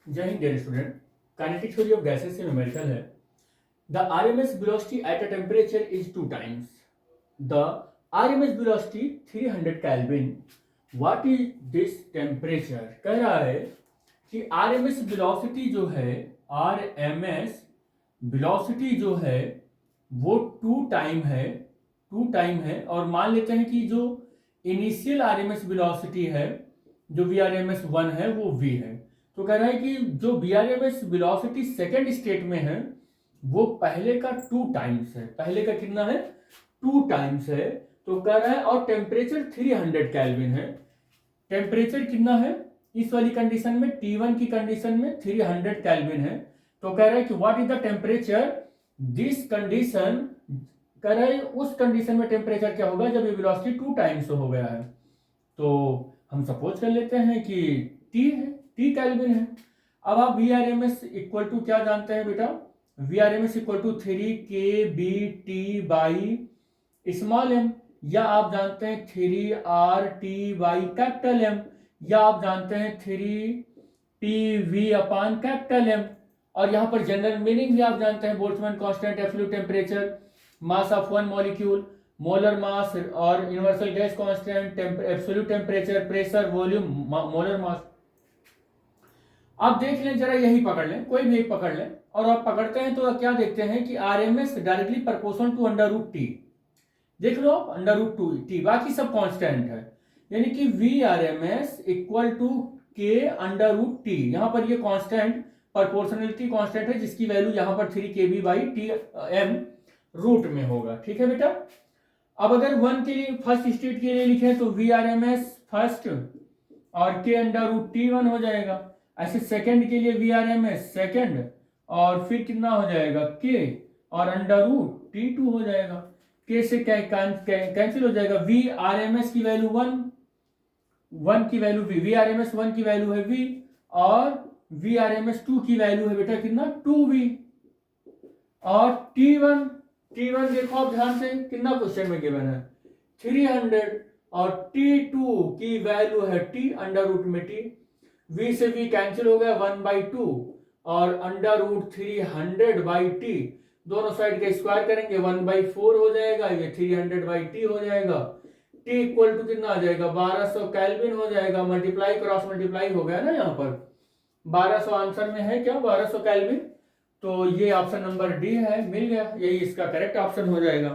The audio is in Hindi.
जय हिंद dear student. Kinetic theory of gases से न्यूमेरिकल है। The RMS velocity at a temperature is 2 times the RMS velocity 300 kelvin. What is this temperature? कह रहा है कि आरएमएस वेलोसिटी जो है, आरएमएस वेलोसिटी जो है वो 2 टाइम है। और मान लेते हैं कि जो इनिशियल आरएमएस वेलोसिटी है, जो वी आर एम एस 1 है, वो v है। तो कह रहा है कि जो V R M S velocity second state में है वो पहले का 2 टाइम्स है। पहले का कितना है? 2 टाइम्स है। तो कह रहा है और टेम्परेचर 300 केल्विन है। टेम्परेचर कितना है इस वाली कंडीशन में? T1 की कंडीशन में 300 केल्विन है। तो कह रहा है कि what is the temperature this condition. कह रहा है उस कंडीशन में टेम्परेचर क्या होगा जब ये वेलोसिटी 2 टाइम्स हो गया है। तो हम सपोज कर लेते हैं कि T है, T केल्विन है। अब आप V R M S equal to क्या जानते हैं बेटा? V R M S equal to 3 KB T small M, या आप जानते हैं 3RT/कैपिटल एम, या आप जानते हैं 3PV/कैपिटल एम। और यहां पर जनरल मीनिंग भी आप जानते हैं, Boltzmann constant, absolute temperature, mass of one molecule, molar mass और universal gas constant, absolute temperature, pressure, volume, molar mass. आप देख लें जरा, यही पकड़ लें, कोई भी एक पकड़ लें। और आप पकड़ते हैं तो क्या देखते हैं कि RMS directly proportional to √T। देख लो आप, √2T, बाकी सब कांस्टेंट है। यानी कि V R M S equal to K√T। यहां पर ये कांस्टेंट प्रोपोर्शनलिटी कांस्टेंट है, जिसकी वैल्यू यहां पर 3 KB/T रूट में होगा। ठीक है बेटा। अब अगर 1 के लिए, फर्स्ट स्टेट के लिए लिखे तो V R M S first और K√T1 हो जाएगा। ऐसे सेकंड के लिए V R M S second और फिर कितना हो जाएगा K और √T2 हो जाएगा। K से कैंसिल हो जाएगा। वी आर एम एस की वैल्यू 1 की value V R M S 1 की वैल्यू है V, और वी आर एम एस 2 की वैल्यू है बेटा कितना? 2V। और T1 देखो आप ध्यान से, कितना क्वेश्चन में गिवन है? 300। और T2 की वैल्यू है T में T। V से V कैंसिल हो गया, 1/2 और √300/T। दोनों साइड का स्क्वायर करेंगे, 1/4 हो जाएगा, ये 300/T हो जाएगा। T इक्वल टू कितना आ जाएगा? 1200 केल्विन हो जाएगा। मल्टीप्लाई क्रॉस मल्टीप्लाई हो गया ना यहाँ पर। 1200 आंसर में है क्या? 1200 केल्विन। तो ये ऑप्शन नंबर डी है, मिल गया, यही इसका करेक्ट ऑप्शन हो जाएगा।